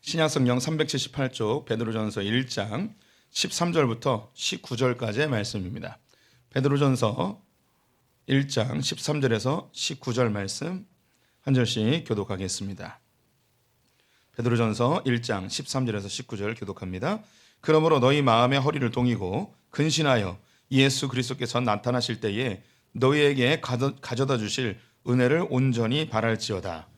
신약성경 378쪽 베드로전서 1장 13절부터 19절까지의 말씀입니다. 베드로전서 1장 13절에서 19절 말씀 한 절씩 교독하겠습니다. 베드로전서 1장 13절에서 19절 교독합니다. 그러므로 너희 마음의 허리를 동이고 근신하여 예수 그리스도께서 나타나실 때에 너희에게 가져다 주실 은혜를 온전히 바랄지어다.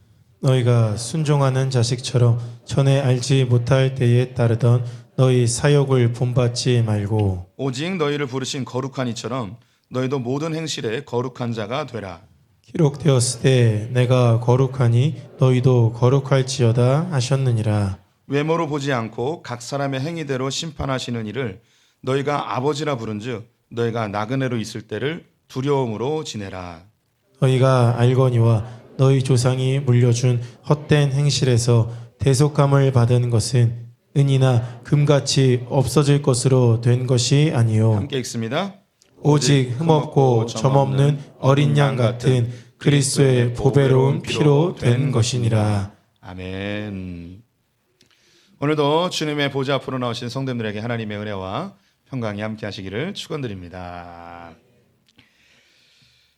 너희가 순종하는 자식처럼 전에 알지 못할 때에 따르던 너희 사욕을 본받지 말고 오직 너희를 부르신 거룩한 이처럼 너희도 모든 행실에 거룩한 자가 되라. 기록되었을 때 내가 거룩하니 너희도 거룩할지어다 하셨느니라. 외모로 보지 않고 각 사람의 행위대로 심판하시는 이를 너희가 아버지라 부른즉 너희가 나그네로 있을 때를 두려움으로 지내라. 너희가 알거니와 너희 조상이 물려준 헛된 행실에서 대속감을 받은 것은 은이나 금같이 없어질 것으로 된 것이 아니요 함께 읽습니다. 오직 흠없고 점없는 어린 양 같은 그리스도의 보배로운 피로 된 것이니라. 아멘. 오늘도 주님의 보좌 앞으로 나오신 성도님들에게 하나님의 은혜와 평강이 함께 하시기를 축원드립니다.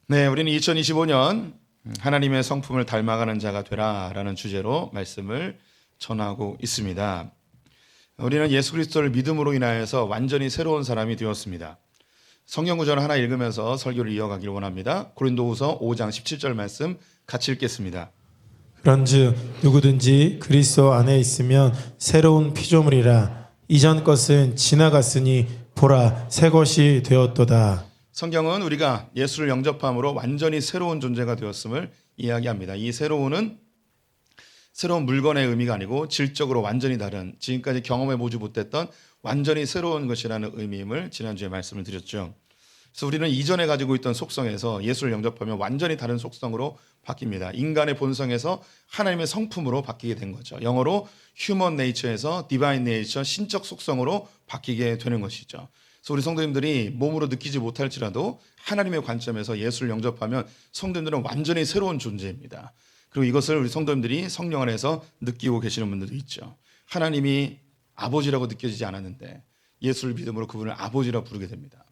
네, 우리는 2025년 하나님의 성품을 닮아가는 자가 되라라는 주제로 말씀을 전하고 있습니다. 우리는 예수 그리스도를 믿음으로 인하여서 완전히 새로운 사람이 되었습니다. 성경 구절을 하나 읽으면서 설교를 이어가길 원합니다. 고린도후서 5장 17절 말씀 같이 읽겠습니다. 그런즉 누구든지 그리스도 안에 있으면 새로운 피조물이라. 이전 것은 지나갔으니 보라 새 것이 되었도다. 성경은 우리가 예수를 영접함으로 완전히 새로운 존재가 되었음을 이야기합니다. 이 새로운 물건의 의미가 아니고 질적으로 완전히 다른, 지금까지 경험해 보지 못했던 완전히 새로운 것이라는 의미임을 지난주에 말씀을 드렸죠. 그래서 우리는 이전에 가지고 있던 속성에서 예수를 영접하면 완전히 다른 속성으로 바뀝니다. 인간의 본성에서 하나님의 성품으로 바뀌게 된 거죠. 영어로 human nature에서 divine nature, 신적 속성으로 바뀌게 되는 것이죠. 그래서 우리 성도님들이 몸으로 느끼지 못할지라도 하나님의 관점에서 예수를 영접하면 성도님들은 완전히 새로운 존재입니다. 그리고 이것을 우리 성도님들이 성령 안에서 느끼고 계시는 분들도 있죠. 하나님이 아버지라고 느껴지지 않았는데 예수를 믿음으로 그분을 아버지라 부르게 됩니다.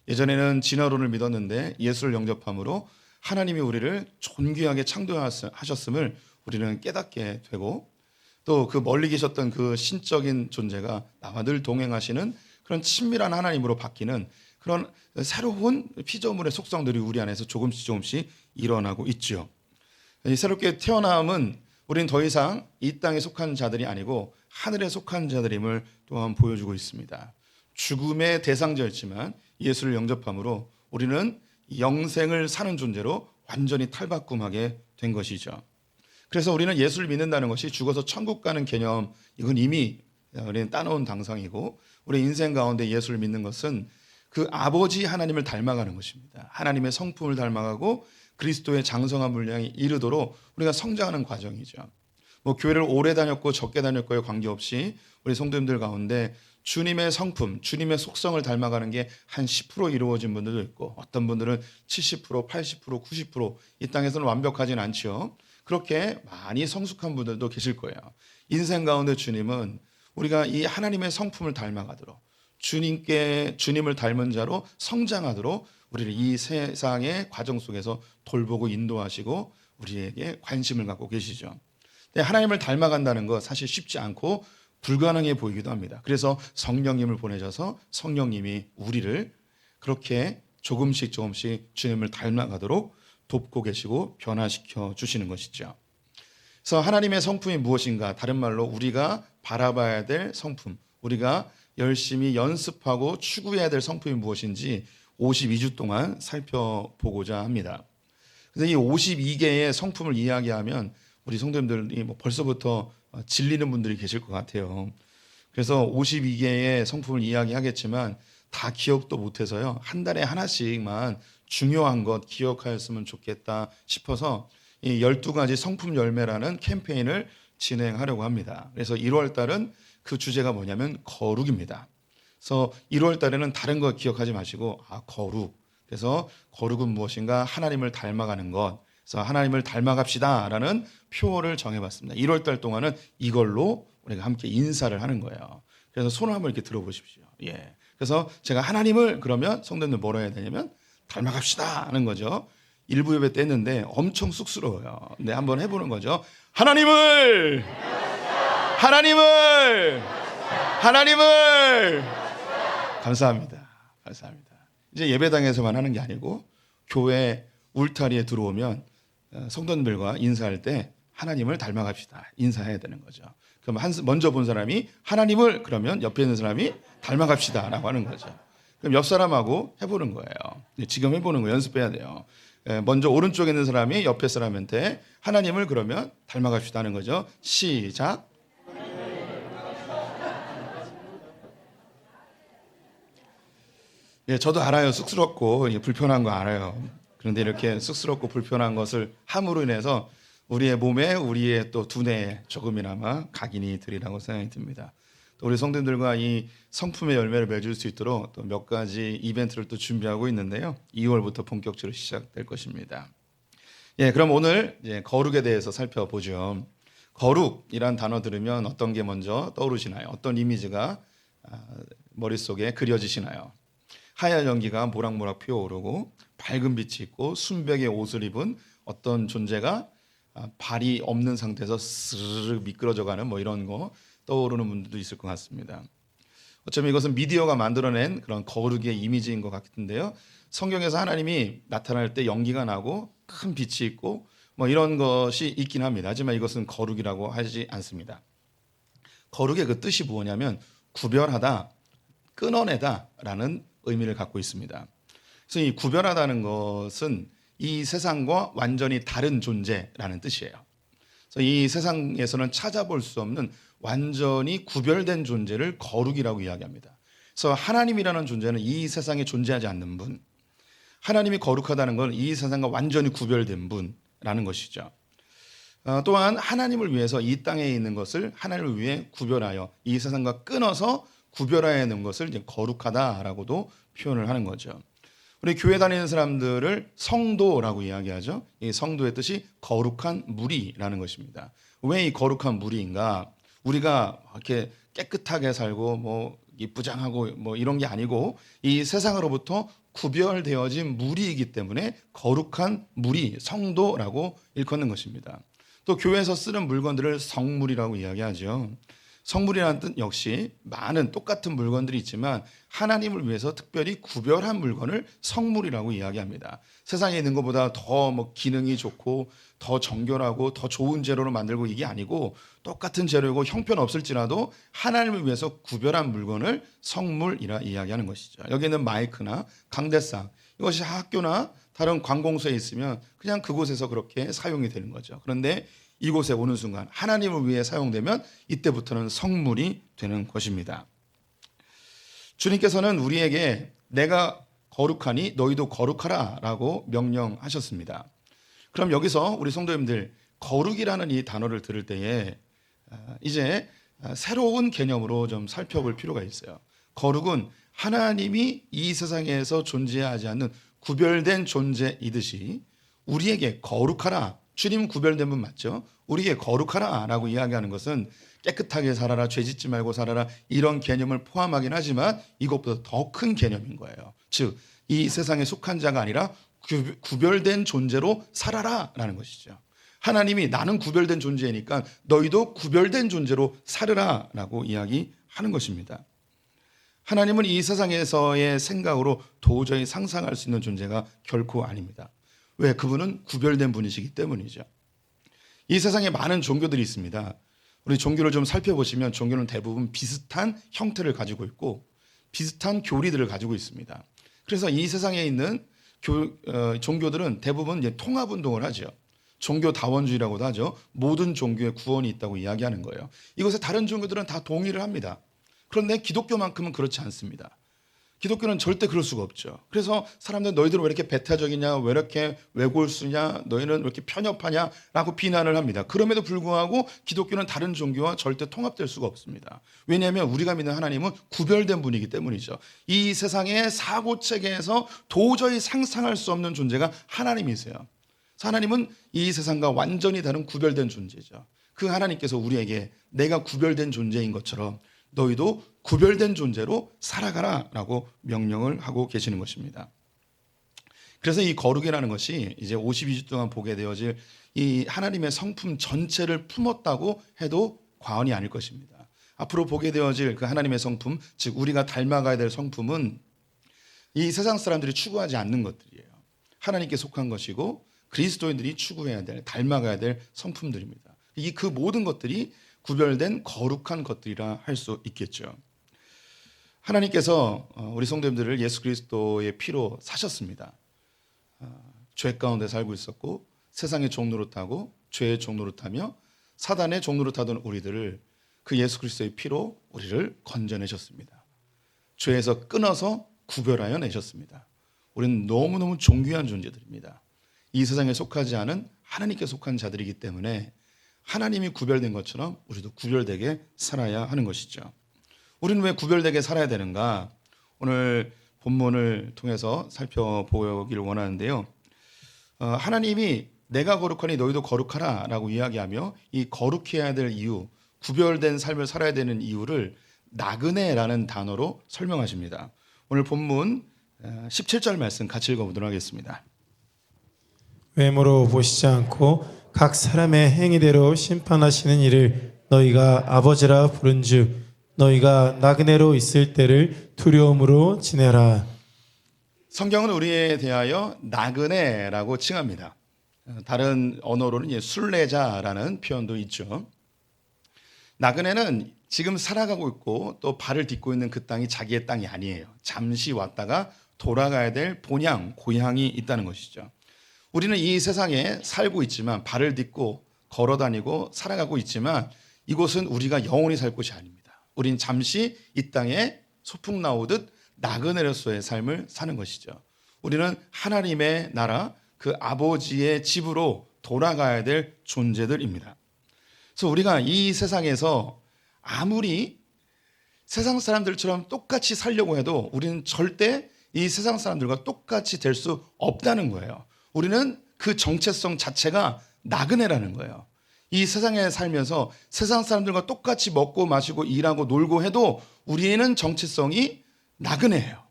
예전에는 진화론을 믿었는데 예수를 영접함으로 하나님이 우리를 존귀하게 창조하셨음을 우리는 깨닫게 되고, 또 그 멀리 계셨던 그 신적인 존재가 나와 늘 동행하시는 그런 친밀한 하나님으로 바뀌는 그런 새로운 피조물의 속성들이 우리 안에서 조금씩 일어나고 있죠. 이 새롭게 태어남은 우리는 더 이상 이 땅에 속한 자들이 아니고 하늘에 속한 자들임을 또한 보여주고 있습니다. 죽음의 대상자였지만 예수를 영접함으로 우리는 영생을 사는 존재로 완전히 탈바꿈하게 된 것이죠. 그래서 우리는 예수를 믿는다는 것이 죽어서 천국 가는 개념, 이건 이미 우리는 따놓은 당상이고, 우리 인생 가운데 예수를 믿는 것은 그 아버지 하나님을 닮아가는 것입니다. 하나님의 성품을 닮아가고 그리스도의 장성한 분량이 이르도록 우리가 성장하는 과정이죠. 교회를 오래 다녔고 적게 다녔고에 관계없이 우리 성도님들 가운데 주님의 성품, 주님의 속성을 닮아가는 게 한 10% 이루어진 분들도 있고, 어떤 분들은 70%, 80%, 90%, 이 땅에서는 완벽하진 않죠. 그렇게 많이 성숙한 분들도 계실 거예요. 인생 가운데 주님은 우리가 이 하나님의 성품을 닮아가도록, 주님을 닮은 자로 성장하도록 우리를 이 세상의 과정 속에서 돌보고 인도하시고 우리에게 관심을 갖고 계시죠. 하나님을 닮아간다는 것 사실 쉽지 않고 불가능해 보이기도 합니다. 그래서 성령님을 보내셔서 성령님이 우리를 그렇게 조금씩 주님을 닮아가도록 돕고 계시고 변화시켜 주시는 것이죠. 그래서 하나님의 성품이 무엇인가, 다른 말로 우리가 바라봐야 될 성품, 우리가 열심히 연습하고 추구해야 될 성품이 무엇인지 52주 동안 살펴보고자 합니다. 그래서 이 52개의 성품을 이야기하면 우리 성도님들이 벌써부터 질리는 분들이 계실 것 같아요. 그래서 52개의 성품을 이야기하겠지만 다 기억도 못해서요, 한 달에 하나씩만 중요한 것 기억하였으면 좋겠다 싶어서 이 12가지 성품 열매라는 캠페인을 진행하려고 합니다. 그래서 1월 달은 그 주제가 뭐냐면 거룩입니다. 그래서 1월 달에는 다른 거 기억하지 마시고 거룩. 그래서 거룩은 무엇인가, 하나님을 닮아가는 것. 그래서 하나님을 닮아갑시다라는 표어를 정해봤습니다. 1월 달 동안은 이걸로 우리가 함께 인사를 하는 거예요. 그래서 손을 한번 이렇게 들어보십시오. 예. 그래서 제가 하나님을 그러면 성도님들 뭐라 해야 되냐면 닮아갑시다 하는 거죠. 일부 예배 때 했는데 엄청 쑥스러워요. 근데 한번 해보는 거죠. 하나님을 감사합니다. 감사합니다. 이제 예배당에서만 하는 게 아니고 교회 울타리에 들어오면 성도님들과 인사할 때 하나님을 닮아갑시다. 인사해야 되는 거죠. 그럼 먼저 본 사람이 하나님을 그러면 옆에 있는 사람이 닮아갑시다라고 하는 거죠. 그럼 옆 사람하고 해보는 거예요. 지금 해보는 거 연습해야 돼요. 먼저 오른쪽에 있는 사람이 옆에 사람한테 하나님을 그러면 닮아갑시다 하는 거죠. 시작. 예, 저도 알아요. 쑥스럽고 불편한 거 알아요. 그런데 이렇게 쑥스럽고 불편한 것을 함으로 인해서 우리의 몸에 우리의 또 두뇌에 조금이나마 각인이 되리라고 생각이 듭니다. 또 우리 성도님들과 이 성품의 열매를 맺을 수 있도록 또 몇 가지 이벤트를 또 준비하고 있는데요. 2월부터 본격적으로 시작될 것입니다. 예, 그럼 오늘 이제 거룩에 대해서 살펴보죠. 거룩이란 단어 들으면 어떤 게 먼저 떠오르시나요? 어떤 이미지가 머릿속에 그려지시나요? 하얀 연기가 모락모락 피어오르고 밝은 빛이 있고 순백의 옷을 입은 어떤 존재가 발이 없는 상태에서 스르르 미끄러져가는 뭐 이런 거 떠오르는 분들도 있을 것 같습니다. 어쩌면 이것은 미디어가 만들어낸 그런 거룩의 이미지인 것 같은데요. 성경에서 하나님이 나타날 때 연기가 나고 큰 빛이 있고 뭐 이런 것이 있긴 합니다. 하지만 이것은 거룩이라고 하지 않습니다. 거룩의 그 뜻이 뭐냐면 구별하다, 끊어내다라는 의미를 갖고 있습니다. 그래서 이 구별하다는 것은 이 세상과 완전히 다른 존재라는 뜻이에요. 그래서 이 세상에서는 찾아볼 수 없는 완전히 구별된 존재를 거룩이라고 이야기합니다. 그래서 하나님이라는 존재는 이 세상에 존재하지 않는 분, 하나님이 거룩하다는 건 이 세상과 완전히 구별된 분라는 것이죠. 또한 하나님을 위해서 이 땅에 있는 것을 하나님을 위해 구별하여 이 세상과 끊어서 구별해야 하는 것을 이제 거룩하다라고도 표현을 하는 거죠. 우리 교회 다니는 사람들을 성도라고 이야기하죠. 이 성도의 뜻이 거룩한 무리라는 것입니다. 왜 이 거룩한 무리인가? 우리가 이렇게 깨끗하게 살고 뭐 이쁘장하고 뭐 이런 게 아니고 이 세상으로부터 구별되어진 무리이기 때문에 거룩한 무리, 성도라고 일컫는 것입니다. 또 교회에서 쓰는 물건들을 성물이라고 이야기하죠. 성물이라는 뜻 역시 많은 똑같은 물건들이 있지만 하나님을 위해서 특별히 구별한 물건을 성물이라고 이야기합니다. 세상에 있는 것보다 더 뭐 기능이 좋고 더 정결하고 더 좋은 재료로 만들고 이게 아니고 똑같은 재료고 형편없을지라도 하나님을 위해서 구별한 물건을 성물이라 이야기하는 것이죠. 여기는 마이크나 강대상 이것이 학교나 다른 관공서에 있으면 그냥 그곳에서 그렇게 사용이 되는 거죠. 그런데 이곳에 오는 순간 하나님을 위해 사용되면 이때부터는 성물이 되는 것입니다. 주님께서는 우리에게 내가 거룩하니 너희도 거룩하라 라고 명령하셨습니다. 그럼 여기서 우리 성도님들 거룩이라는 이 단어를 들을 때에 이제 새로운 개념으로 좀 살펴볼 필요가 있어요. 거룩은 하나님이 이 세상에서 존재하지 않는 구별된 존재이듯이 우리에게 거룩하라, 주님 구별된 분 맞죠? 우리에게 거룩하라 라고 이야기하는 것은 깨끗하게 살아라, 죄짓지 말고 살아라 이런 개념을 포함하긴 하지만 이것보다 더 큰 개념인 거예요. 즉 이 세상에 속한 자가 아니라 구별된 존재로 살아라 라는 것이죠. 하나님이 나는 구별된 존재이니까 너희도 구별된 존재로 살으라 라고 이야기하는 것입니다. 하나님은 이 세상에서의 생각으로 도저히 상상할 수 있는 존재가 결코 아닙니다. 왜? 그분은 구별된 분이시기 때문이죠. 이 세상에 많은 종교들이 있습니다. 우리 종교를 좀 살펴보시면 종교는 대부분 비슷한 형태를 가지고 있고 비슷한 교리들을 가지고 있습니다. 그래서 이 세상에 있는 종교들은 대부분 이제 통합운동을 하죠. 종교다원주의라고도 하죠. 모든 종교에 구원이 있다고 이야기하는 거예요. 이것에 다른 종교들은 다 동의를 합니다. 그런데 기독교만큼은 그렇지 않습니다. 기독교는 절대 그럴 수가 없죠. 그래서 사람들은 너희들은 왜 이렇게 배타적이냐, 왜 이렇게 외골수냐, 너희는 왜 이렇게 편협하냐 라고 비난을 합니다. 그럼에도 불구하고 기독교는 다른 종교와 절대 통합될 수가 없습니다. 왜냐하면 우리가 믿는 하나님은 구별된 분이기 때문이죠. 이 세상의 사고체계에서 도저히 상상할 수 없는 존재가 하나님이세요. 하나님은 이 세상과 완전히 다른 구별된 존재죠. 그 하나님께서 우리에게 내가 구별된 존재인 것처럼 너희도 구별된 존재로 살아가라라고 명령을 하고 계시는 것입니다. 그래서 이 거룩이라는 것이 이제 52주 동안 보게 되어질 이 하나님의 성품 전체를 품었다고 해도 과언이 아닐 것입니다. 앞으로 보게 되어질 그 하나님의 성품, 즉 우리가 닮아가야 될 성품은 이 세상 사람들이 추구하지 않는 것들이에요. 하나님께 속한 것이고 그리스도인들이 추구해야 될, 닮아가야 될 성품들입니다. 그 모든 것들이 구별된 거룩한 것들이라 할 수 있겠죠. 하나님께서 우리 성도님들을 예수 그리스도의 피로 사셨습니다. 죄 가운데 살고 있었고 세상의 종로로 타고 죄의 종로로 타며 사단의 종로로 타던 우리들을 그 예수 그리스도의 피로 우리를 건져내셨습니다. 죄에서 끊어서 구별하여 내셨습니다. 우리는 너무너무 존귀한 존재들입니다. 이 세상에 속하지 않은 하나님께 속한 자들이기 때문에 하나님이 구별된 것처럼 우리도 구별되게 살아야 하는 것이죠. 우리는 왜 구별되게 살아야 되는가? 오늘 본문을 통해서 살펴보기를 원하는데요. 하나님이 내가 거룩하니 너희도 거룩하라 라고 이야기하며 이 거룩해야 될 이유, 구별된 삶을 살아야 되는 이유를 나그네라는 단어로 설명하십니다. 오늘 본문 17절 말씀 같이 읽어보도록 하겠습니다. 외모로 보시지 않고 각 사람의 행위대로 심판하시는 이를 너희가 아버지라 부른즉 너희가 나그네로 있을 때를 두려움으로 지내라. 성경은 우리에 대하여 나그네라고 칭합니다. 다른 언어로는 순례자라는 표현도 있죠. 나그네는 지금 살아가고 있고 또 발을 딛고 있는 그 땅이 자기의 땅이 아니에요. 잠시 왔다가 돌아가야 될 본향, 고향이 있다는 것이죠. 우리는 이 세상에 살고 있지만 발을 딛고 걸어다니고 살아가고 있지만 이곳은 우리가 영원히 살 곳이 아닙니다. 우린 잠시 이 땅에 소풍 나오듯 나그네로서의 삶을 사는 것이죠. 우리는 하나님의 나라, 그 아버지의 집으로 돌아가야 될 존재들입니다. 그래서 우리가 이 세상에서 아무리 세상 사람들처럼 똑같이 살려고 해도 우리는 절대 이 세상 사람들과 똑같이 될 수 없다는 거예요. 우리는 그 정체성 자체가 나그네라는 거예요. 이 세상에 살면서 세상 사람들과 똑같이 먹고 마시고 일하고 놀고 해도 우리는 정체성이 나그네예요.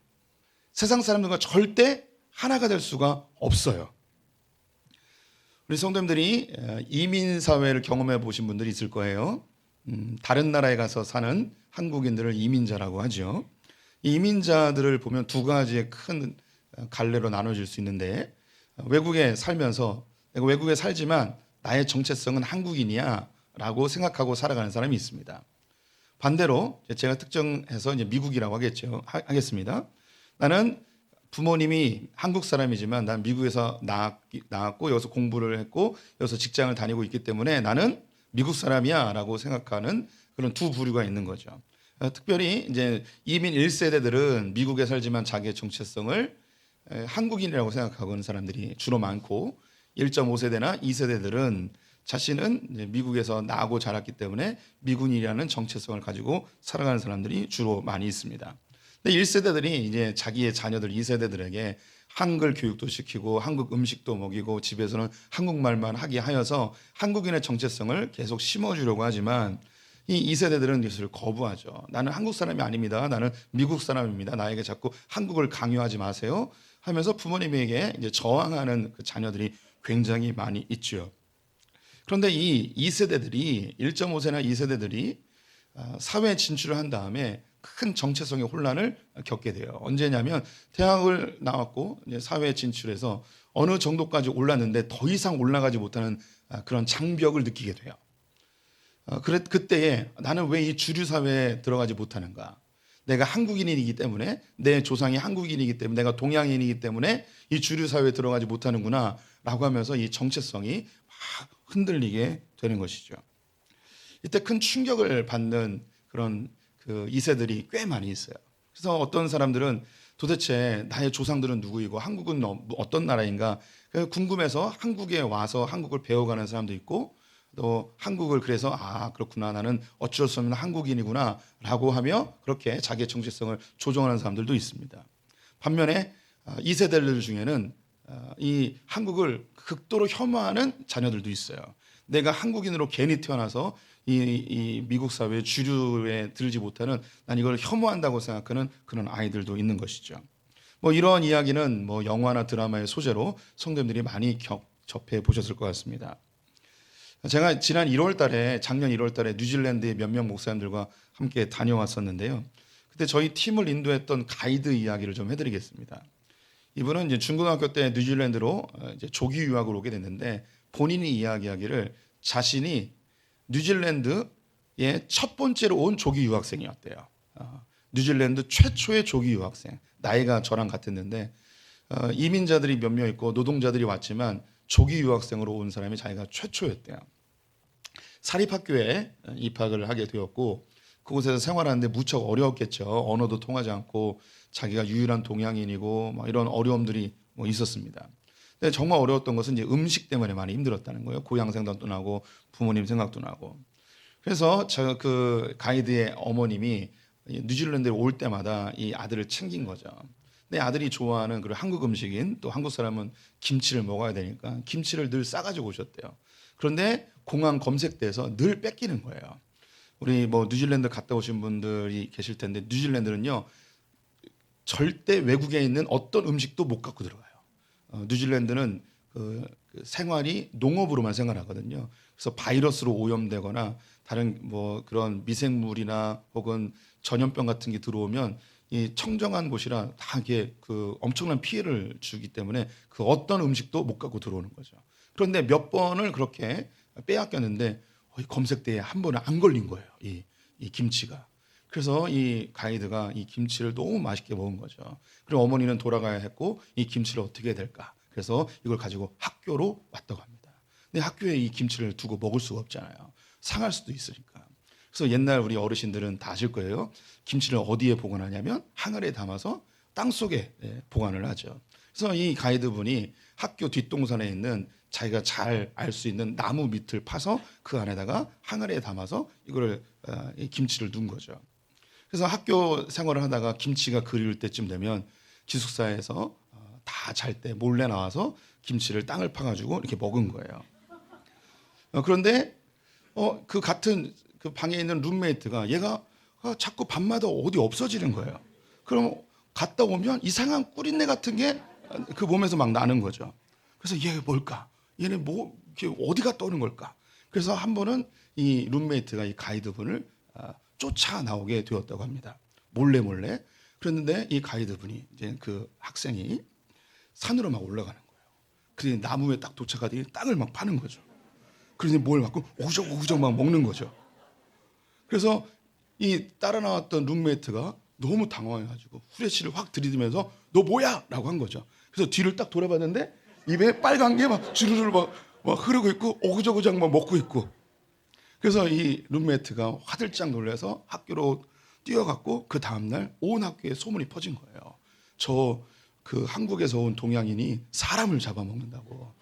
세상 사람들과 절대 하나가 될 수가 없어요. 우리 성도님들이 이민 사회를 경험해 보신 분들이 있을 거예요. 다른 나라에 가서 사는 한국인들을 이민자라고 하죠. 이민자들을 보면 두 가지의 큰 갈래로 나눠질 수 있는데 외국에 살면서 내가 외국에 살지만 나의 정체성은 한국인이야 라고 생각하고 살아가는 사람이 있습니다. 반대로 제가 특정해서 이제 미국이라고 하겠습니다. 나는 부모님이 한국 사람이지만 난 미국에서 나왔고 여기서 공부를 했고 여기서 직장을 다니고 있기 때문에 나는 미국 사람이야 라고 생각하는 그런 두 부류가 있는 거죠. 특별히 이제 이민 1세대들은 미국에 살지만 자기의 정체성을 한국인이라고 생각하고 있는 사람들이 주로 많고 1.5세대나 2세대들은 자신은 이제 미국에서 나고 자랐기 때문에 미군이라는 정체성을 가지고 살아가는 사람들이 주로 많이 있습니다. 근데 1세대들이 이제 자기의 자녀들 2세대들에게 한글 교육도 시키고 한국 음식도 먹이고 집에서는 한국말만 하게 하여서 한국인의 정체성을 계속 심어주려고 하지만 이 2세대들은 이것을 거부하죠. 나는 한국 사람이 아닙니다. 나는 미국 사람입니다. 나에게 자꾸 한국을 강요하지 마세요. 하면서 부모님에게 이제 저항하는 그 자녀들이 굉장히 많이 있죠. 그런데 이 2세대들이 1.5세나 2세대들이 사회에 진출을 한 다음에 큰 정체성의 혼란을 겪게 돼요. 언제냐면 대학을 나왔고 이제 사회에 진출해서 어느 정도까지 올랐는데 더 이상 올라가지 못하는 그런 장벽을 느끼게 돼요. 그때에 나는 왜 이 주류 사회에 들어가지 못하는가? 내가 한국인이기 때문에 내 조상이 한국인이기 때문에 내가 동양인이기 때문에 이 주류 사회에 들어가지 못하는구나 라고 하면서 이 정체성이 막 흔들리게 되는 것이죠. 이때 큰 충격을 받는 그런 그 2세들이 꽤 많이 있어요. 그래서 어떤 사람들은 도대체 나의 조상들은 누구이고 한국은 어떤 나라인가 궁금해서 한국에 와서 한국을 배워가는 사람도 있고 또 한국을 그래서 그렇구나 나는 어쩔 수 없는 한국인이구나 라고 하며 그렇게 자기의 정체성을 조정하는 사람들도 있습니다. 반면에 2세대들 중에는 이 한국을 극도로 혐오하는 자녀들도 있어요. 내가 한국인으로 괜히 태어나서 이 미국 사회의 주류에 들지 못하는, 난 이걸 혐오한다고 생각하는 그런 아이들도 있는 것이죠. 뭐 이런 이야기는 뭐 영화나 드라마의 소재로 성도님들이 많이 접해 보셨을 것 같습니다. 제가 지난 1월 달에, 작년 1월 달에 뉴질랜드의 몇 명 목사님들과 함께 다녀왔었는데요. 그때 저희 팀을 인도했던 가이드 이야기를 좀 해드리겠습니다. 이분은 이제 중고등학교 때 뉴질랜드로 이제 조기 유학을 오게 됐는데, 본인이 이야기하기를 자신이 뉴질랜드에 첫 번째로 온 조기 유학생이었대요. 뉴질랜드 최초의 조기 유학생. 나이가 저랑 같았는데 이민자들이 몇 명 있고 노동자들이 왔지만 조기 유학생으로 온 사람이 자기가 최초였대요. 사립학교에 입학을 하게 되었고 그곳에서 생활하는데 무척 어려웠겠죠. 언어도 통하지 않고 자기가 유일한 동양인이고 막 이런 어려움들이 뭐 있었습니다. 근데 정말 어려웠던 것은 이제 음식 때문에 많이 힘들었다는 거예요. 고향 생각도 나고 부모님 생각도 나고. 그래서 저 그 가이드의 어머님이 뉴질랜드에 올 때마다 이 아들을 챙긴 거죠. 내 아들이 좋아하는 그 한국 음식인, 또 한국 사람은 김치를 먹어야 되니까 김치를 늘 싸가지고 오셨대요. 그런데 공항 검색대에서 늘 뺏기는 거예요. 우리 뭐 뉴질랜드 갔다 오신 분들이 계실 텐데, 뉴질랜드는요 절대 외국에 있는 어떤 음식도 못 갖고 들어가요. 뉴질랜드는 그 생활이 농업으로만 생활하거든요. 그래서 바이러스로 오염되거나 다른 뭐 그런 미생물이나 혹은 전염병 같은 게 들어오면 이 청정한 곳이라 다 이게 그 엄청난 피해를 주기 때문에 그 어떤 음식도 못 갖고 들어오는 거죠. 그런데 몇 번을 그렇게 빼앗겼는데 검색대에 한 번은 안 걸린 거예요. 이 김치가. 그래서 이 가이드가 이 김치를 너무 맛있게 먹은 거죠. 그리고 어머니는 돌아가야 했고 이 김치를 어떻게 해야 될까? 그래서 이걸 가지고 학교로 왔다고 합니다. 근데 학교에 이 김치를 두고 먹을 수가 없잖아요. 상할 수도 있으니까. 그래서 옛날 우리 어르신들은 다 아실 거예요. 김치를 어디에 보관하냐면 항아리에 담아서 땅 속에 보관을 하죠. 그래서 이 가이드분이 학교 뒷동산에 있는 자기가 잘 알 수 있는 나무 밑을 파서 그 안에다가 항아리에 담아서 이거를 이 김치를 둔 거죠. 그래서 학교 생활을 하다가 김치가 그리울 때쯤 되면 기숙사에서 다 잘 때 몰래 나와서 김치를 땅을 파가지고 이렇게 먹은 거예요. 그런데 그 같은 그 방에 있는 룸메이트가 얘가 자꾸 밤마다 어디 없어지는 거예요. 그럼 갔다 오면 이상한 꿀인내 같은 게 그 몸에서 막 나는 거죠. 그래서 얘 뭘까? 얘네 뭐 이렇게 어디 갔다 오는 걸까? 그래서 한 번은 이 룸메이트가 이 가이드분을 쫓아 나오게 되었다고 합니다. 몰래. 그랬는데 이 가이드분이 이제 그 학생이 산으로 막 올라가는 거예요. 그래서 나무에 딱 도착하더니 땅을 막 파는 거죠. 그래서 뭘 갖고 오구적 막 먹는 거죠. 그래서 이 따라 나왔던 룸메이트가 너무 당황해가지고 후레쉬를 확 들이대면서 너 뭐야? 라고 한 거죠. 그래서 뒤를 딱 돌아봤는데 입에 빨간 게 막 주르르 막 흐르고 있고 오구저구작 막 먹고 있고. 그래서 이 룸메이트가 화들짝 놀라서 학교로 뛰어갔고 그 다음날 온 학교에 소문이 퍼진 거예요. 저 그 한국에서 온 동양인이 사람을 잡아먹는다고.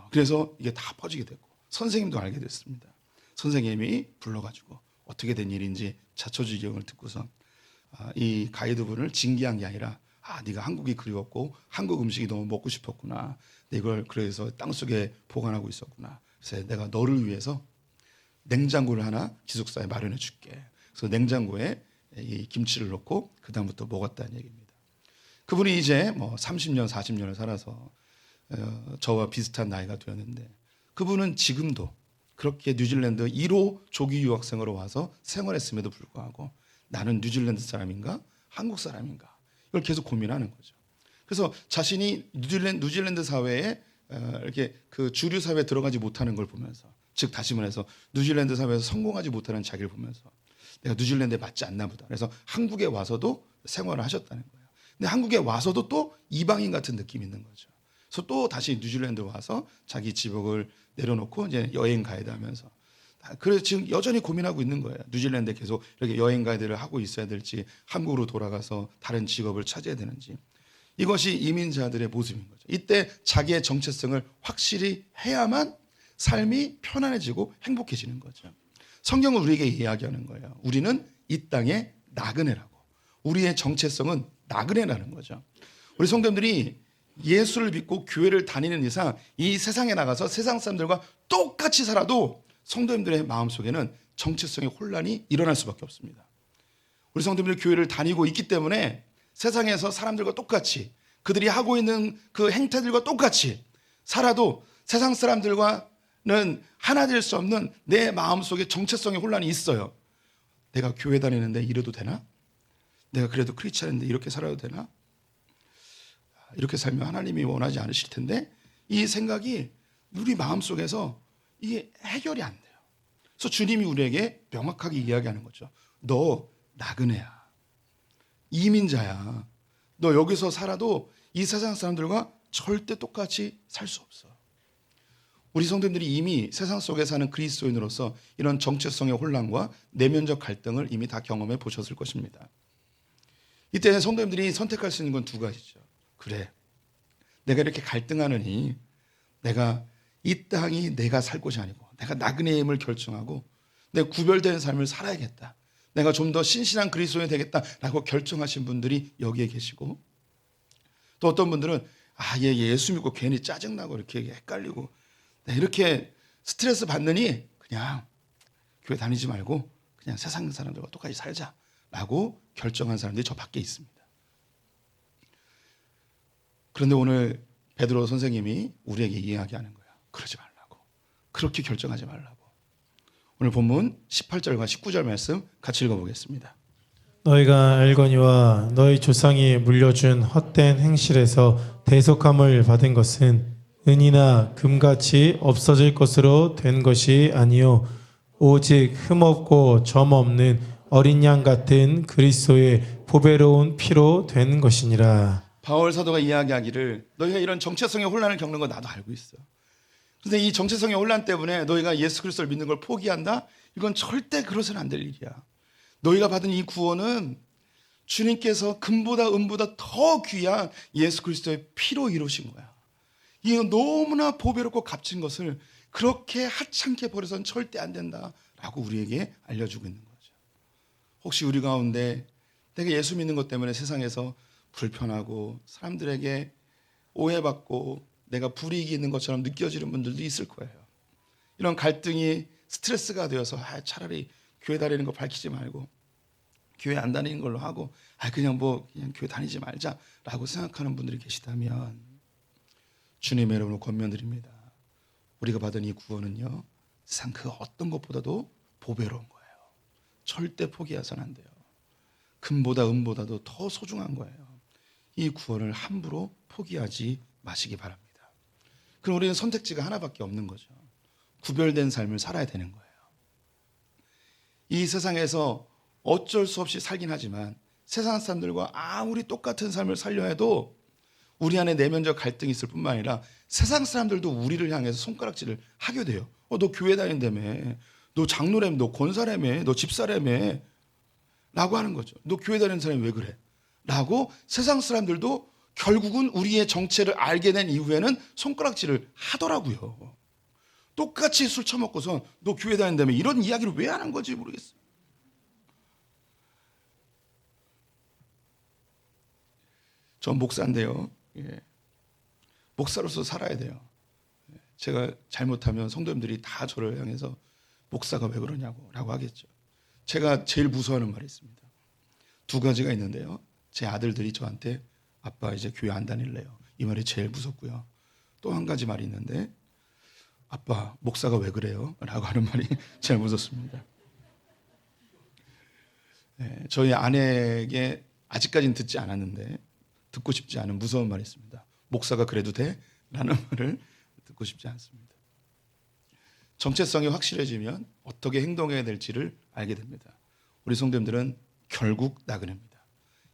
그래서 이게 다 퍼지게 됐고 선생님도 알게 됐습니다. 선생님이 불러가지고 어떻게 된 일인지 자초지경을 듣고서 이 가이드분을 징계한 게 아니라 네가 한국이 그리웠고 한국 음식이 너무 먹고 싶었구나. 이걸 그래서 땅속에 보관하고 있었구나. 그래서 내가 너를 위해서 냉장고를 하나 기숙사에 마련해 줄게. 그래서 냉장고에 이 김치를 넣고 그 다음부터 먹었다는 얘기입니다. 그분이 이제 뭐 30년, 40년을 살아서 저와 비슷한 나이가 되었는데 그분은 지금도 그렇게 뉴질랜드 1호 조기 유학생으로 와서 생활했음에도 불구하고 나는 뉴질랜드 사람인가 한국 사람인가 이걸 계속 고민하는 거죠. 그래서 자신이 뉴질랜드 사회에 이렇게 그 주류 사회에 들어가지 못하는 걸 보면서, 즉 다시 말해서 뉴질랜드 사회에서 성공하지 못하는 자기를 보면서 내가 뉴질랜드에 맞지 않나 보다. 그래서 한국에 와서도 생활을 하셨다는 거예요. 근데 한국에 와서도 또 이방인 같은 느낌이 있는 거죠. 그래서 또 다시 뉴질랜드 와서 자기 직업을 내려놓고 이제 여행 가이드 하면서 그래서 지금 여전히 고민하고 있는 거예요. 뉴질랜드에 계속 이렇게 여행 가이드를 하고 있어야 될지 한국으로 돌아가서 다른 직업을 찾아야 되는지. 이것이 이민자들의 모습인 거죠. 이때 자기의 정체성을 확실히 해야만 삶이 편안해지고 행복해지는 거죠. 성경은 우리에게 이야기하는 거예요. 우리는 이 땅의 나그네라고. 우리의 정체성은 나그네라는 거죠. 우리 성도님들이 예수를 믿고 교회를 다니는 이상 이 세상에 나가서 세상 사람들과 똑같이 살아도 성도님들의 마음속에는 정체성의 혼란이 일어날 수밖에 없습니다. 우리 성도님들 교회를 다니고 있기 때문에 세상에서 사람들과 똑같이 그들이 하고 있는 그 행태들과 똑같이 살아도 세상 사람들과는 하나 될 수 없는 내 마음속에 정체성의 혼란이 있어요. 내가 교회 다니는데 이래도 되나? 내가 그래도 크리스찬인데 이렇게 살아도 되나? 이렇게 살면 하나님이 원하지 않으실 텐데, 이 생각이 우리 마음속에서 이게 해결이 안 돼요. 그래서 주님이 우리에게 명확하게 이야기하는 거죠. 너 나그네야, 이민자야. 너 여기서 살아도 이 세상 사람들과 절대 똑같이 살 수 없어. 우리 성도님들이 이미 세상 속에 사는 그리스도인으로서 이런 정체성의 혼란과 내면적 갈등을 이미 다 경험해 보셨을 것입니다. 이때 성도님들이 선택할 수 있는 건 두 가지죠. 그래, 내가 이렇게 갈등하느니 내가 이 땅이 내가 살 곳이 아니고 내가 나그네임을 결정하고 내 구별된 삶을 살아야겠다, 내가 좀 더 신실한 그리스도인이 되겠다라고 결정하신 분들이 여기에 계시고, 또 어떤 분들은 얘 예수 믿고 괜히 짜증나고 이렇게 헷갈리고 이렇게 스트레스 받느니 그냥 교회 다니지 말고 그냥 세상 사람들과 똑같이 살자라고 결정한 사람들이 저 밖에 있습니다. 그런데 오늘 베드로 선생님이 우리에게 이야기하는 거야. 그러지 말라고. 그렇게 결정하지 말라고. 오늘 본문 18절과 19절 말씀 같이 읽어보겠습니다. 너희가 알거니와 너희 조상이 물려준 헛된 행실에서 대속함을 받은 것은 은이나 금같이 없어질 것으로 된 것이 아니요 오직 흠없고 점없는 어린 양 같은 그리스도의 보배로운 피로 된 것이니라. 바울 사도가 이야기하기를 너희가 이런 정체성의 혼란을 겪는 거 나도 알고 있어. 그런데 이 정체성의 혼란 때문에 너희가 예수 그리스도를 믿는 걸 포기한다? 이건 절대 그러서는 안 될 일이야. 너희가 받은 이 구원은 주님께서 금보다 은보다 더 귀한 예수 그리스도의 피로 이루신 거야. 이건 너무나 보배롭고 값진 것을 그렇게 하찮게 버려서는 절대 안 된다라고 우리에게 알려주고 있는 거죠. 혹시 우리 가운데 내가 예수 믿는 것 때문에 세상에서 불편하고 사람들에게 오해받고 내가 불이익이 있는 것처럼 느껴지는 분들도 있을 거예요. 이런 갈등이 스트레스가 되어서 차라리 교회 다니는 거 밝히지 말고 교회 안 다니는 걸로 하고 그냥 교회 다니지 말자라고 생각하는 분들이 계시다면 주님의 이름으로 권면드립니다. 우리가 받은 이 구원은요, 세상 그 어떤 것보다도 보배로운 거예요. 절대 포기해서는 안 돼요. 금보다 은보다도 더 소중한 거예요. 이 구원을 함부로 포기하지 마시기 바랍니다. 그럼 우리는 선택지가 하나밖에 없는 거죠. 구별된 삶을 살아야 되는 거예요. 이 세상에서 어쩔 수 없이 살긴 하지만 세상 사람들과 아무리 똑같은 삶을 살려 해도 우리 안에 내면적 갈등이 있을 뿐만 아니라 세상 사람들도 우리를 향해서 손가락질을 하게 돼요. 너 교회 다닌다며, 너 장로라며, 너 권사라며, 너 집사라며 라고 하는 거죠. 너 교회 다니는 사람이 왜 그래? 라고 세상 사람들도 결국은 우리의 정체를 알게 된 이후에는 손가락질을 하더라고요. 똑같이 술 처먹고선 너 교회 다닌다며 이런 이야기를 왜 하는 건지 모르겠어요. 전 목사인데요. 목사로서 살아야 돼요. 제가 잘못하면 성도님들이 다 저를 향해서 목사가 왜 그러냐고 라고 하겠죠. 제가 제일 무서워하는 말이 있습니다. 두 가지가 있는데요. 제 아들들이 저한테 아빠 이제 교회 안 다닐래요. 이 말이 제일 무섭고요. 또 한 가지 말이 있는데 아빠 목사가 왜 그래요? 라고 하는 말이 제일 무섭습니다. 저희 아내에게 아직까지는 듣지 않았는데 듣고 싶지 않은 무서운 말이 있습니다. 목사가 그래도 돼? 라는 말을 듣고 싶지 않습니다. 정체성이 확실해지면 어떻게 행동해야 될지를 알게 됩니다. 우리 성도님들은 결국 나그네입니다.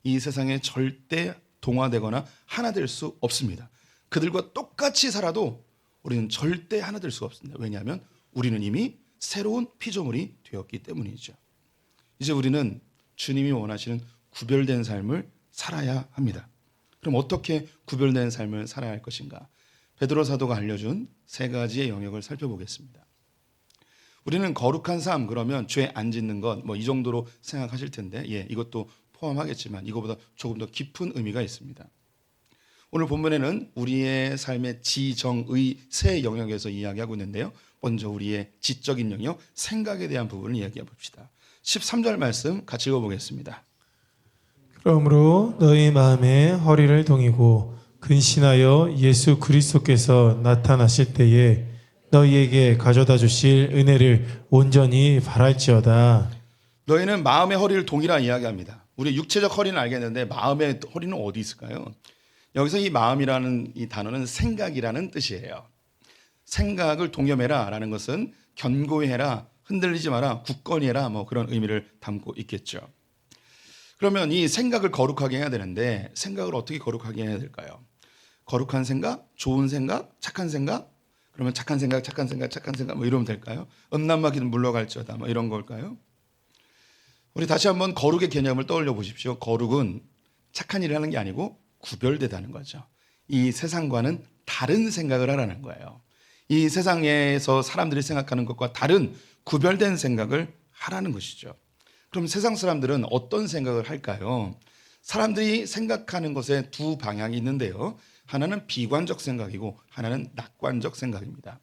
이 세상에 절대 동화되거나 하나 될 수 없습니다. 그들과 똑같이 살아도 우리는 절대 하나 될 수가 없습니다. 왜냐하면 우리는 이미 새로운 피조물이 되었기 때문이죠. 이제 우리는 주님이 원하시는 구별된 삶을 살아야 합니다. 그럼 어떻게 구별된 삶을 살아야 할 것인가? 베드로 사도가 알려준 세 가지의 영역을 살펴보겠습니다. 우리는 거룩한 삶 그러면 죄 안 짓는 것 이 정도로 생각하실 텐데 이것도 포함하겠지만 이거보다 조금 더 깊은 의미가 있습니다. 오늘 본문에는 우리의 삶의 지정의 세 영역에서 이야기하고 있는데요. 먼저 우리의 지적인 영역, 생각에 대한 부분을 이야기해 봅시다. 13절 말씀 같이 읽어보겠습니다. 그러므로 너희 마음에 허리를 동이고 근신하여 예수 그리스도께서 나타나실 때에 너희에게 가져다 주실 은혜를 온전히 바랄지어다. 너희는 마음의 허리를 동이라 이야기합니다. 우리 육체적 허리는 알겠는데 마음의 허리는 어디 있을까요? 여기서 이 마음이라는 이 단어는 생각이라는 뜻이에요. 생각을 동여매라 라는 것은 견고히 해라, 흔들리지 마라, 굳건히 해라, 뭐 그런 의미를 담고 있겠죠. 그러면 이 생각을 거룩하게 해야 되는데 생각을 어떻게 거룩하게 해야 될까요? 거룩한 생각, 좋은 생각, 착한 생각? 그러면 착한 생각, 착한 생각, 착한 생각 뭐 이러면 될까요? 음란마귀는 물러갈지어다 뭐 이런 걸까요? 우리 다시 한번 거룩의 개념을 떠올려 보십시오. 거룩은 착한 일을 하는 게 아니고 구별되다는 거죠. 이 세상과는 다른 생각을 하라는 거예요. 이 세상에서 사람들이 생각하는 것과 다른 구별된 생각을 하라는 것이죠. 그럼 세상 사람들은 어떤 생각을 할까요? 사람들이 생각하는 것에 두 방향이 있는데요. 하나는 비관적 생각이고 하나는 낙관적 생각입니다.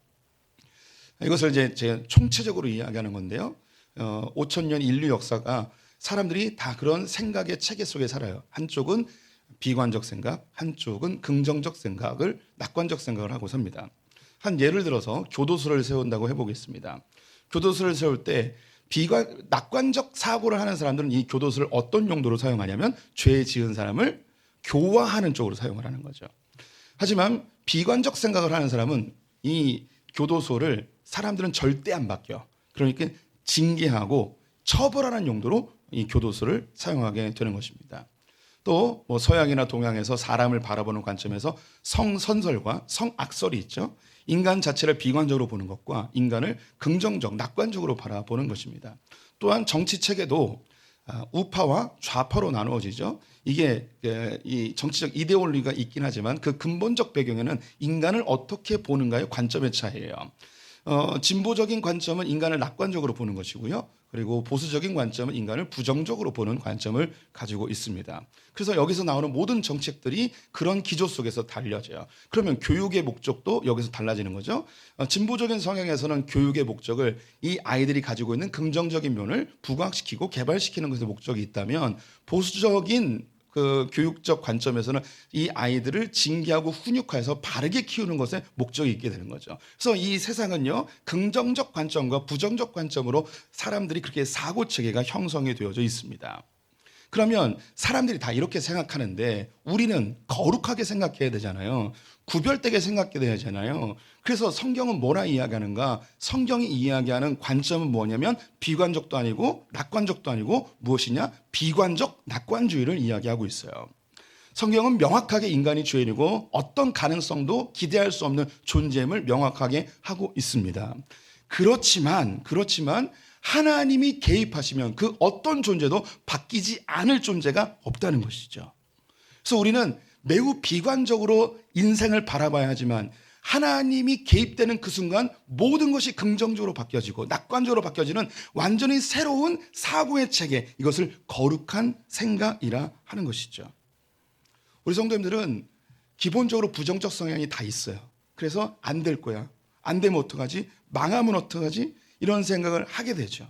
이것을 이제 제가 총체적으로 이야기하는 건데요. 5,000년 인류 역사가 사람들이 다 그런 생각의 체계 속에 살아요. 한쪽은 비관적 생각, 한쪽은 긍정적 생각을, 낙관적 생각을 하고 삽니다. 한 예를 들어서 교도소를 세운다고 해보겠습니다. 교도소를 세울 때 낙관적 사고를 하는 사람들은 이 교도소를 어떤 용도로 사용하냐면 죄 지은 사람을 교화하는 쪽으로 사용을 하는 거죠. 하지만 비관적 생각을 하는 사람은 이 교도소를 사람들은 절대 안 바뀌어. 그러니까 징계하고 처벌하는 용도로 이 교도소를 사용하게 되는 것입니다. 또 뭐 서양이나 동양에서 사람을 바라보는 관점에서 성선설과 성악설이 있죠. 인간 자체를 비관적으로 보는 것과 인간을 긍정적, 낙관적으로 바라보는 것입니다. 또한 정치 체계도 우파와 좌파로 나누어지죠. 이게 이 정치적 이데올로기가 있긴 하지만 그 근본적 배경에는 인간을 어떻게 보는가의 관점의 차이예요. 진보적인 관점은 인간을 낙관적으로 보는 것이고요. 그리고 보수적인 관점은 인간을 부정적으로 보는 관점을 가지고 있습니다. 그래서 여기서 나오는 모든 정책들이 그런 기조 속에서 달려져요. 그러면 교육의 목적도 여기서 달라지는 거죠. 진보적인 성향에서는 교육의 목적을 이 아이들이 가지고 있는 긍정적인 면을 부각시키고 개발시키는 것에 목적이 있다면 보수적인 그 교육적 관점에서는 이 아이들을 징계하고 훈육해서 바르게 키우는 것에 목적이 있게 되는 거죠. 그래서 이 세상은요, 긍정적 관점과 부정적 관점으로 사람들이 그렇게 사고 체계가 형성이 되어져 있습니다. 그러면 사람들이 다 이렇게 생각하는데 우리는 거룩하게 생각해야 되잖아요. 구별되게 생각해야 되잖아요. 그래서 성경은 뭐라 이야기하는가? 성경이 이야기하는 관점은 뭐냐면 비관적도 아니고 낙관적도 아니고 무엇이냐? 비관적 낙관주의를 이야기하고 있어요. 성경은 명확하게 인간이 죄인이고 어떤 가능성도 기대할 수 없는 존재임을 명확하게 하고 있습니다. 그렇지만 하나님이 개입하시면 그 어떤 존재도 바뀌지 않을 존재가 없다는 것이죠. 그래서 우리는 매우 비관적으로 인생을 바라봐야 하지만 하나님이 개입되는 그 순간 모든 것이 긍정적으로 바뀌어지고 낙관적으로 바뀌어지는 완전히 새로운 사고의 체계, 이것을 거룩한 생각이라 하는 것이죠. 우리 성도님들은 기본적으로 부정적 성향이 다 있어요. 그래서 안 될 거야. 안 되면 어떡하지? 망하면 어떡하지? 이런 생각을 하게 되죠.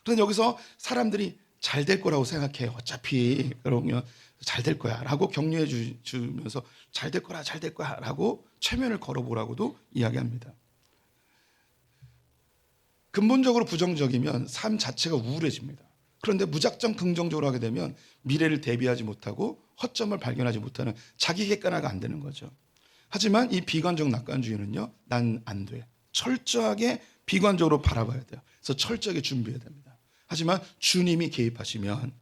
그래서 여기서 사람들이 잘 될 거라고 생각해요. 어차피 그러면 잘 될 거야 라고 격려해 주면서 잘 될 거야 라고 최면을 걸어보라고도 이야기합니다. 근본적으로 부정적이면 삶 자체가 우울해집니다. 그런데 무작정 긍정적으로 하게 되면 미래를 대비하지 못하고 허점을 발견하지 못하는 자기 객관화가 안 되는 거죠. 하지만 이 비관적 낙관주의는요, 난 안 돼. 철저하게 비관적으로 바라봐야 돼요. 그래서 철저하게 준비해야 됩니다. 하지만 주님이 개입하시면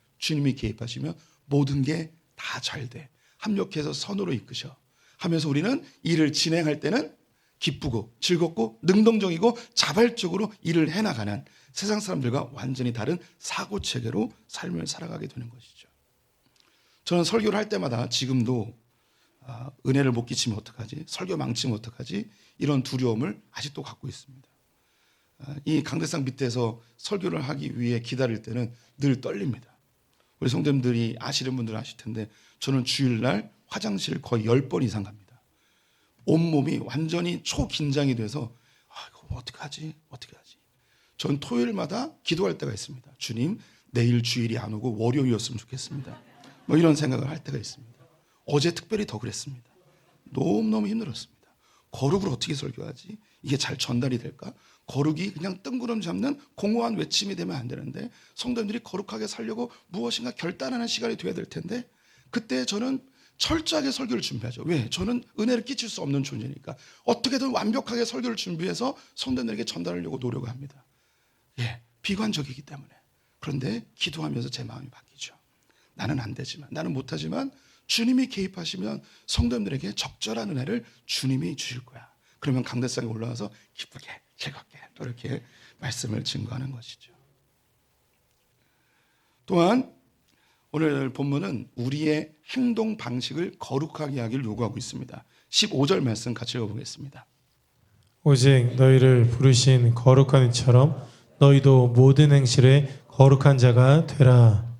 모든 게 다 잘 돼. 합력해서 선으로 이끄셔. 하면서 우리는 일을 진행할 때는 기쁘고 즐겁고 능동적이고 자발적으로 일을 해나가는 세상 사람들과 완전히 다른 사고체계로 삶을 살아가게 되는 것이죠. 저는 설교를 할 때마다 지금도 은혜를 못 끼치면 어떡하지? 설교 망치면 어떡하지? 이런 두려움을 아직도 갖고 있습니다. 이 강대상 밑에서 설교를 하기 위해 기다릴 때는 늘 떨립니다. 우리 성도님들이 아시는 분들은 아실 텐데 저는 주일날 화장실 거의 10번 이상 갑니다. 온몸이 완전히 초긴장이 돼서 이거 어떡하지? 전 토요일마다 기도할 때가 있습니다. 주님, 내일 주일이 안 오고 월요일이었으면 좋겠습니다. 뭐 이런 생각을 할 때가 있습니다. 어제 특별히 더 그랬습니다. 너무너무 힘들었습니다. 거룩을 어떻게 설교하지? 이게 잘 전달이 될까? 거룩이 그냥 뜬구름 잡는 공허한 외침이 되면 안 되는데, 성도님들이 거룩하게 살려고 무엇인가 결단하는 시간이 돼야 될 텐데, 그때 저는 철저하게 설교를 준비하죠. 왜? 저는 은혜를 끼칠 수 없는 존재니까 어떻게든 완벽하게 설교를 준비해서 성도님들에게 전달하려고 노력을 합니다. 비관적이기 때문에. 그런데 기도하면서 제 마음이 바뀌죠. 나는 안 되지만, 나는 못하지만 주님이 개입하시면 성도님들에게 적절한 은혜를 주님이 주실 거야. 그러면 강대상에 올라와서 기쁘게 즐겁게 또 이렇게 말씀을 증거하는 것이죠. 또한 오늘 본문은 우리의 행동 방식을 거룩하게 하기를 요구하고 있습니다. 15절 말씀 같이 읽어보겠습니다. 오직 너희를 부르신 거룩한 이처럼 너희도 모든 행실에 거룩한 자가 되라.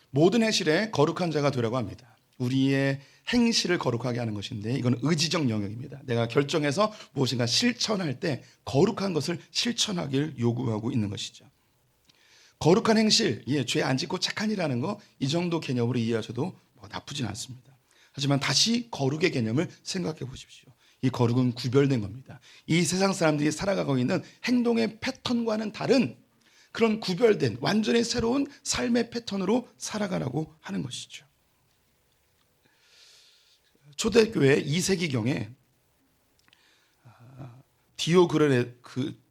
모든 행실에 거룩한 자가 되라고 합니다. 우리의 행실을 거룩하게 하는 것인데, 이건 의지적 영역입니다. 내가 결정해서 무엇인가 실천할 때 거룩한 것을 실천하길 요구하고 있는 것이죠. 거룩한 행실, 죄 안 짓고 착한 일하는 거, 이 정도 개념으로 이해하셔도 나쁘진 않습니다. 하지만 다시 거룩의 개념을 생각해 보십시오. 이 거룩은 구별된 겁니다. 이 세상 사람들이 살아가고 있는 행동의 패턴과는 다른 그런 구별된 완전히 새로운 삶의 패턴으로 살아가라고 하는 것이죠. 초대교회 2세기경에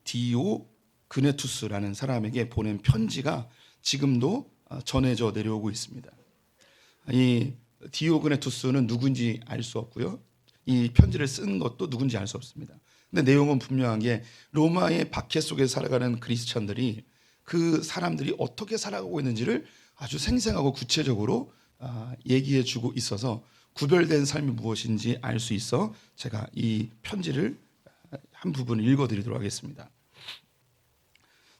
디오그네투스라는 사람에게 보낸 편지가 지금도 전해져 내려오고 있습니다. 이 디오그네투스는 누군지 알 수 없고요. 이 편지를 쓴 것도 누군지 알 수 없습니다. 근데 내용은 분명한 게, 로마의 박해 속에 살아가는 크리스천들이 그 사람들이 어떻게 살아가고 있는지를 아주 생생하고 구체적으로 얘기해 주고 있어서 구별된 삶이 무엇인지 알 수 있어 제가 이 편지를 한 부분 읽어드리도록 하겠습니다.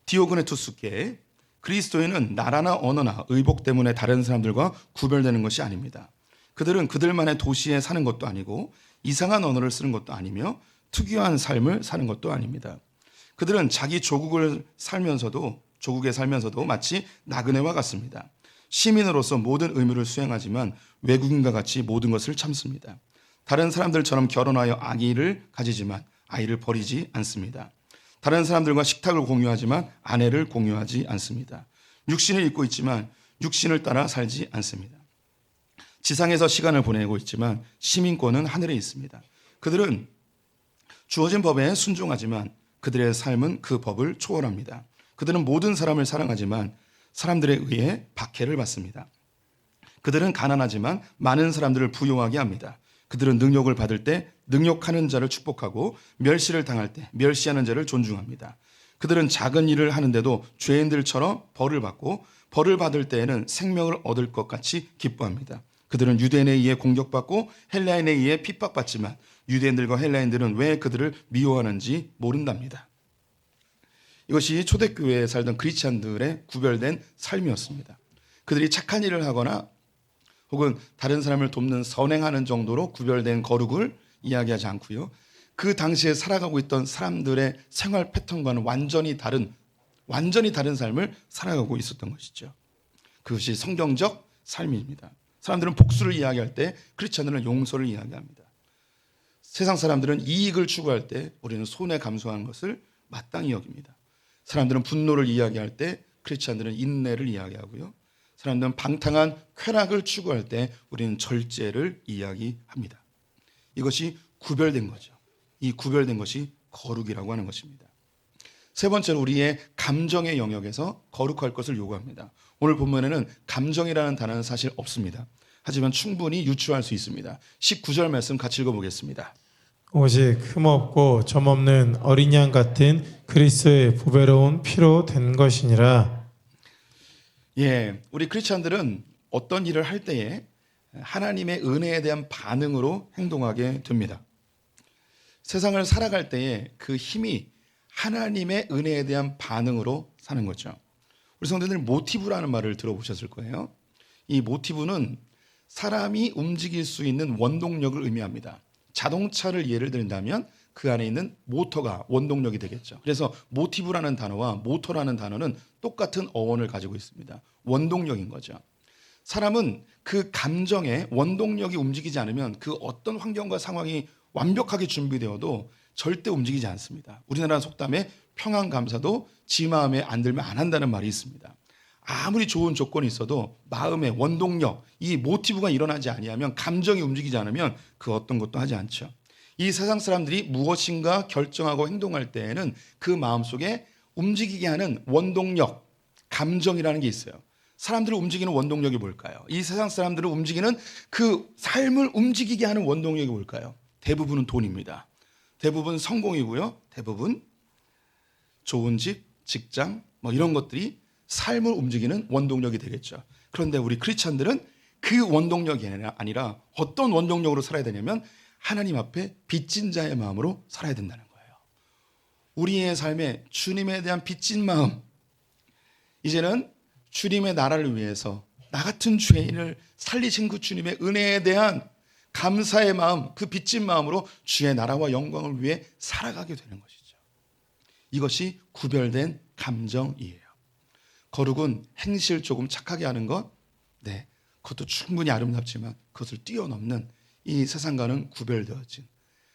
디오그네투스께, 그리스도인은 나라나 언어나 의복 때문에 다른 사람들과 구별되는 것이 아닙니다. 그들은 그들만의 도시에 사는 것도 아니고 이상한 언어를 쓰는 것도 아니며 특유한 삶을 사는 것도 아닙니다. 그들은 자기 조국에 살면서도 마치 나그네와 같습니다. 시민으로서 모든 의무를 수행하지만 외국인과 같이 모든 것을 참습니다. 다른 사람들처럼 결혼하여 아기를 가지지만 아이를 버리지 않습니다. 다른 사람들과 식탁을 공유하지만 아내를 공유하지 않습니다. 육신을 입고 있지만 육신을 따라 살지 않습니다. 지상에서 시간을 보내고 있지만 시민권은 하늘에 있습니다. 그들은 주어진 법에 순종하지만 그들의 삶은 그 법을 초월합니다. 그들은 모든 사람을 사랑하지만 사람들에 의해 박해를 받습니다. 그들은 가난하지만 많은 사람들을 부유하게 합니다. 그들은 능욕을 받을 때 능욕하는 자를 축복하고 멸시를 당할 때 멸시하는 자를 존중합니다. 그들은 작은 일을 하는데도 죄인들처럼 벌을 받고 벌을 받을 때에는 생명을 얻을 것 같이 기뻐합니다. 그들은 유대인에 의해 공격받고 헬라인에 의해 핍박받지만 유대인들과 헬라인들은 왜 그들을 미워하는지 모른답니다. 이것이 초대교회에 살던 크리스찬들의 구별된 삶이었습니다. 그들이 착한 일을 하거나 혹은 다른 사람을 돕는 선행하는 정도로 구별된 거룩을 이야기하지 않고요. 그 당시에 살아가고 있던 사람들의 생활 패턴과는 완전히 다른 삶을 살아가고 있었던 것이죠. 그것이 성경적 삶입니다. 사람들은 복수를 이야기할 때 크리스찬들은 용서를 이야기합니다. 세상 사람들은 이익을 추구할 때 우리는 손해 감수하는 것을 마땅히 여깁니다. 사람들은 분노를 이야기할 때 크리스찬들은 인내를 이야기하고요. 사람들은 방탕한 쾌락을 추구할 때 우리는 절제를 이야기합니다. 이것이 구별된 거죠. 이 구별된 것이 거룩이라고 하는 것입니다. 세 번째로 우리의 감정의 영역에서 거룩할 것을 요구합니다. 오늘 본문에는 감정이라는 단어는 사실 없습니다. 하지만 충분히 유추할 수 있습니다. 19절 말씀 같이 읽어보겠습니다. 오직 흠없고 점없는 어린 양 같은 그리스도의 보배로운 피로 된 것이니라. 우리 크리스찬들은 어떤 일을 할 때에 하나님의 은혜에 대한 반응으로 행동하게 됩니다. 세상을 살아갈 때에 그 힘이 하나님의 은혜에 대한 반응으로 사는 거죠. 우리 성도들 모티브라는 말을 들어보셨을 거예요. 이 모티브는 사람이 움직일 수 있는 원동력을 의미합니다. 자동차를 예를 든다면 그 안에 있는 모터가 원동력이 되겠죠. 그래서 모티브라는 단어와 모터라는 단어는 똑같은 어원을 가지고 있습니다. 원동력인 거죠. 사람은 그 감정에 원동력이 움직이지 않으면 그 어떤 환경과 상황이 완벽하게 준비되어도 절대 움직이지 않습니다. 우리나라 속담에 평안감사도 지 마음에 안 들면 안 한다는 말이 있습니다. 아무리 좋은 조건이 있어도 마음의 원동력, 이 모티브가 일어나지 아니하면, 감정이 움직이지 않으면 그 어떤 것도 하지 않죠. 이 세상 사람들이 무엇인가 결정하고 행동할 때에는 그 마음속에 움직이게 하는 원동력, 감정이라는 게 있어요. 사람들을 움직이는 원동력이 뭘까요? 이 세상 사람들을 움직이는, 그 삶을 움직이게 하는 원동력이 뭘까요? 대부분은 돈입니다. 대부분 성공이고요. 대부분 좋은 집, 직장, 뭐 이런 것들이 삶을 움직이는 원동력이 되겠죠. 그런데 우리 크리스찬들은 그 원동력이 아니라 어떤 원동력으로 살아야 되냐면 하나님 앞에 빚진 자의 마음으로 살아야 된다는 거예요. 우리의 삶에 주님에 대한 빚진 마음, 이제는 주님의 나라를 위해서 나 같은 죄인을 살리신 그 주님의 은혜에 대한 감사의 마음, 그 빚진 마음으로 주의 나라와 영광을 위해 살아가게 되는 것이죠. 이것이 구별된 감정이에요. 거룩은 행실 조금 착하게 하는 것, 네, 그것도 충분히 아름답지만 그것을 뛰어넘는 이 세상과는 구별되어진,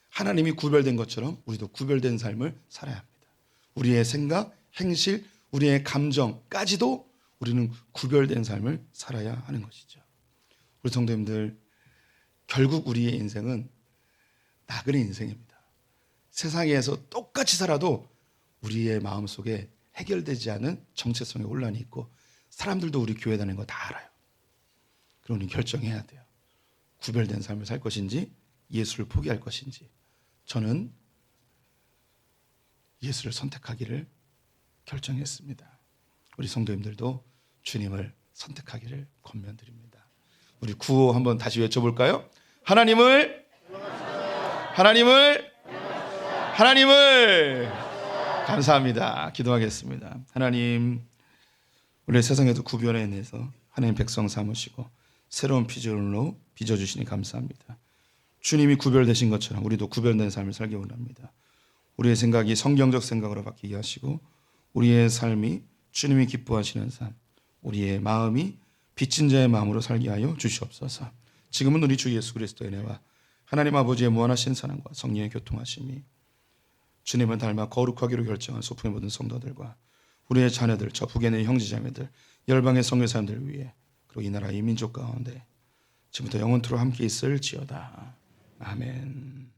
하나님이 구별된 것처럼 우리도 구별된 삶을 살아야 합니다. 우리의 생각, 행실, 우리의 감정까지도 우리는 구별된 삶을 살아야 하는 것이죠. 우리 성도님들, 결국 우리의 인생은 나그네 인생입니다. 세상에서 똑같이 살아도 우리의 마음속에 해결되지 않은 정체성의 혼란이 있고, 사람들도 우리 교회 다니는 거 다 알아요. 그럼 우리는 결정해야 돼요. 구별된 삶을 살 것인지 예수를 포기할 것인지. 저는 예수를 선택하기를 결정했습니다. 우리 성도님들도 주님을 선택하기를 권면드립니다. 우리 구호 한번 다시 외쳐볼까요? 하나님을 감사합니다. 기도하겠습니다. 하나님, 우리 세상에도 구별해내서 하나님 백성 삼으시고 새로운 비전으로 빚어주시니 감사합니다. 주님이 구별되신 것처럼 우리도 구별된 삶을 살기 원합니다. 우리의 생각이 성경적 생각으로 바뀌게 하시고, 우리의 삶이 주님이 기뻐하시는 삶, 우리의 마음이 빚진 자의 마음으로 살게 하여 주시옵소서. 지금은 우리 주 예수 그리스도의 은혜와 하나님 아버지의 무한하신 사랑과 성령의 교통하심이 주님을 닮아 거룩하기로 결정한 소품의 모든 성도들과 우리의 자녀들, 저 북에 있는 형제자매들, 열방의 선교사님들을 위해, 그리고 이 나라 이 민족 가운데 지금부터 영원토록 함께 있을지어다. 아멘.